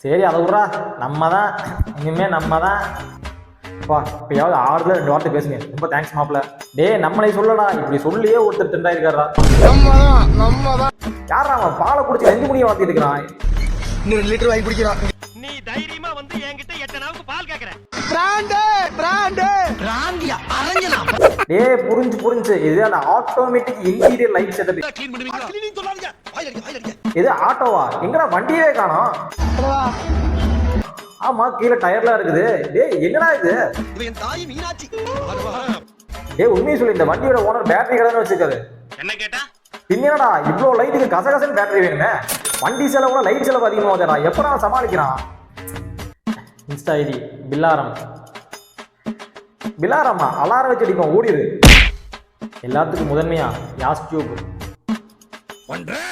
சரி அதை விட்றா, நம்ம தான் இனிமே நம்ம தான். அப்பா இப்பயாவது ஆறுதல் 2 வார்த்தை பேசுங்க. ரொம்ப தேங்க்ஸ் மாப்பிள்ள. டேய் நம்மளை சொல்லடா, இப்படி சொல்லியே ஒருத்தர் திண்டாயிருக்காரா. நம்ம தான் யாரா அவன் பாலை குடிச்சு 2 மணியை வாத்திட்டு இருக்கிறான். இன்னும் 2 லிட்டர் வாங்கி குடிக்கிறான். நீ தைரியமா வந்து என்கிட்ட 8 நாவுக்கு பால் கேக்குற. பிராண்டியா அரஞ்சனா. டேய் புரிஞ்சு இது அந்த automatic interior light setup. Clean பண்ணுவீங்களா? கிளீனிங் சொல்லாதீங்க. வாயில அடிங்க. இது ஆட்டோவா? எங்கடா வண்டியே காணோம். ஆமா கீழே டயர்லாம் இருக்குது. டேய் என்னடா இது? இவன் என் தாய் மீனாட்சி. டேய் உண்மையை சொல்லு, இந்த வண்டியோட ஓனர் பேட்டரி கடைன்னு வச்சிருக்காரு. என்ன கேட்டா? பின்னடா இவ்வளோ லைட்டுக்கு கசகசன்னு பேட்டரி வேணுமே. வண்டி செலவுல லைட் செலவு அதிகமாகுதுடா. எப்படா சமாளிக்கிறான்? இன்ஸ்டா ஐடி பில்லாரம்மா அலாரம் வச்சு அடிப்போம், ஓடிடு. எல்லாத்துக்கும் முதன்மையா யாஸ் டியூப் பண்றேன்